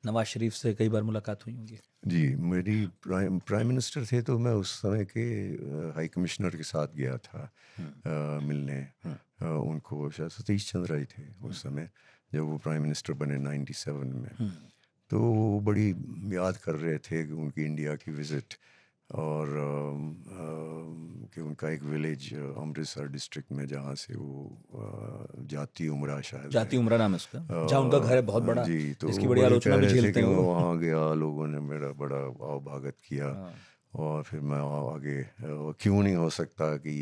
नवाज शरीफ से कई बार मुलाकात हुई होगी। जी, मेरी प्राइम मिनिस्टर थे तो मैं उस समय के हाई कमिश्नर के साथ गया था मिलने। उनको शायद सतीश चंद्रा ही थे उस समय जब वो प्राइम मिनिस्टर बने 97 में। तो वो बड़ी याद कर रहे थे कि उनकी इंडिया की विज़िट और कि उनका एक विलेज अमृतसर डिस्ट्रिक्ट में जहाँ से वो जाती उमरा शायद जाती है। उमरा नाम है उसका, जहाँ उनका घर है बहुत बड़ा, जी, तो जिसकी वो बड़ी बड़े आलोचना कह भी रहे थे झेलते कि हैं मैं वो। वहाँ गया, लोगों ने मेरा बड़ा आवभगत किया और फिर मैं आगे क्यों नहीं हो सकता कि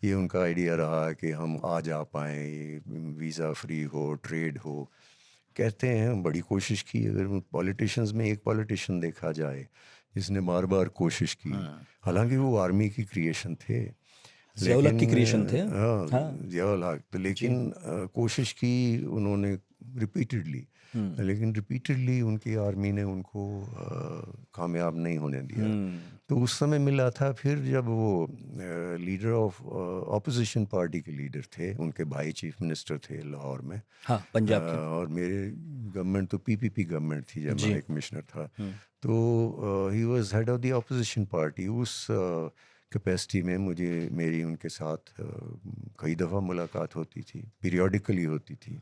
ये उनका आइडिया रहा कि हम आ जा पाएँ, ये वीज़ा फ्री हो, ट्रेड हो। कहते हैं बड़ी कोशिश की, अगर पॉलिटिशियंस में एक पॉलिटिशियन देखा जाए जिसने बार बार कोशिश की, हालांकि वो आर्मी की क्रिएशन थे, ज़िया-उल-हक की क्रिएशन थे। हाँ ज़िया-उल-हक तो, लेकिन कोशिश की उन्होंने रिपीटेडली, लेकिन रिपीटेडली उनकी आर्मी ने उनको कामयाब नहीं होने दिया। तो उस समय मिला था। फिर जब वो लीडर ऑफ ऑपोजिशन पार्टी के लीडर थे, उनके भाई चीफ मिनिस्टर थे लाहौर में। हाँ, पंजाब के। और मेरे गवर्नमेंट तो पीपीपी गवर्नमेंट थी जब मैं हाई कमिश्नर था। तो he was head of the opposition party. उस कैपेसिटी में मेरी उनके साथ कई दफ़ा मुलाकात होती थी, पीरियोडिकली होती थी।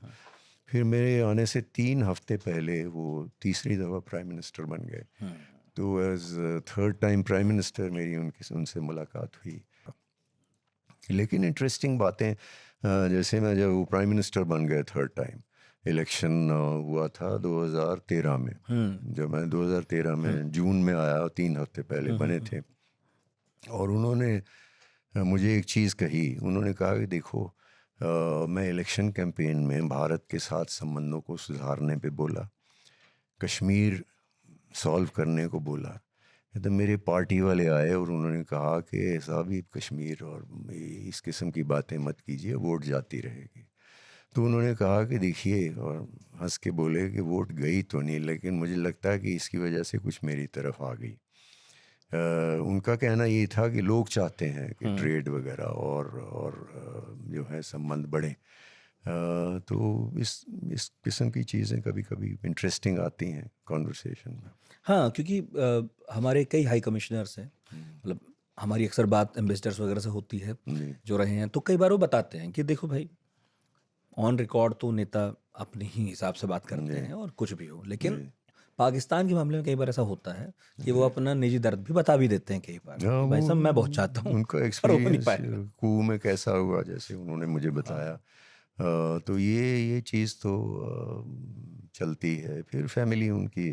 फिर मेरे आने से 3 हफ्ते पहले वो तीसरी दफ़ा प्राइम मिनिस्टर बन गए। तो as third time prime minister मेरी उनसे मुलाकात हुई। लेकिन इंटरेस्टिंग बातें, जैसे मैं जब वो प्राइम मिनिस्टर बन गए थर्ड टाइम, इलेक्शन हुआ था 2013 में। जब मैं 2013 में जून में आया, 3 हफ्ते पहले बने थे, और उन्होंने मुझे एक चीज़ कही। उन्होंने कहा कि देखो, मैं इलेक्शन कैंपेन में भारत के साथ संबंधों को सुधारने पे बोला, कश्मीर सॉल्व करने को बोला। तो मेरे पार्टी वाले आए और उन्होंने कहा कि साहब ये कश्मीर और इस किस्म की बातें मत कीजिए, वोट जाती रहेगी। तो उन्होंने कहा कि देखिए, और हंस के बोले कि वोट गई तो नहीं, लेकिन मुझे लगता है कि इसकी वजह से कुछ मेरी तरफ आ गई। उनका कहना ये था कि लोग चाहते हैं कि ट्रेड वगैरह और जो है संबंध बढ़े। तो इस किस्म की चीज़ें कभी कभी इंटरेस्टिंग आती हैं कॉन्वर्सेशन में। हाँ, क्योंकि हमारे कई हाई कमिश्नर्स हैं, मतलब हमारी अक्सर बात एम्बेसडर्स वगैरह से होती है जो रहे हैं, तो कई बार वो बताते हैं कि देखो भाई, ऑन रिकॉर्ड तो नेता अपने ही हिसाब से बात करते हैं और कुछ भी हो, लेकिन पाकिस्तान के मामले में कई बार ऐसा होता है कि वो अपना निजी दर्द भी बता भी देते हैं कई बार कि भाई साहब मैं बहुत चाहता हूँ, उनका पर हो नहीं एक्सपीरियंस पाएगा। कू में कैसा हुआ, जैसे उन्होंने मुझे बताया। तो ये चीज़ तो चलती है। फिर फैमिली, उनकी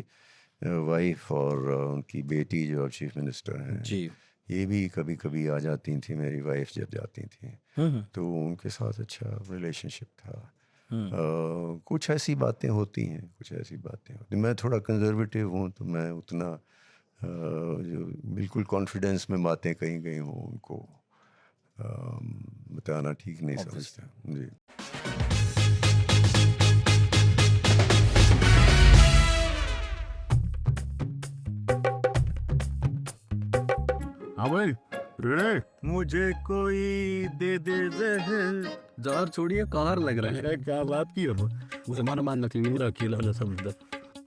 वाइफ और उनकी बेटी जो चीफ मिनिस्टर हैं जी। ये भी कभी कभी आ जाती थी, मेरी वाइफ जब जाती थी तो उनके साथ अच्छा रिलेशनशिप था। कुछ ऐसी बातें होती हैं, मैं थोड़ा कंजर्वेटिव हूँ, तो मैं उतना जो बिल्कुल कॉन्फिडेंस में बातें कहीं गई हों उनको बताना ठीक नहीं समझता। जी। हाँ भाई, रे मुझे कोई दे दे जार छोड़िए, कार लग रहा है। क्या बात की है, मुसलमान मान अकेला समझता।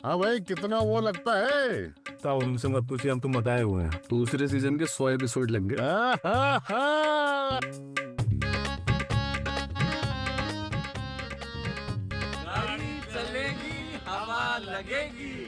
हाँ भाई, कितना वो लगता है। तो उनसे मत पूछिए, हम तुम बताए हुए हैं। दूसरे सीजन के 100 एपिसोड लग गए। गाड़ी चलेगी, हवा लगेगी।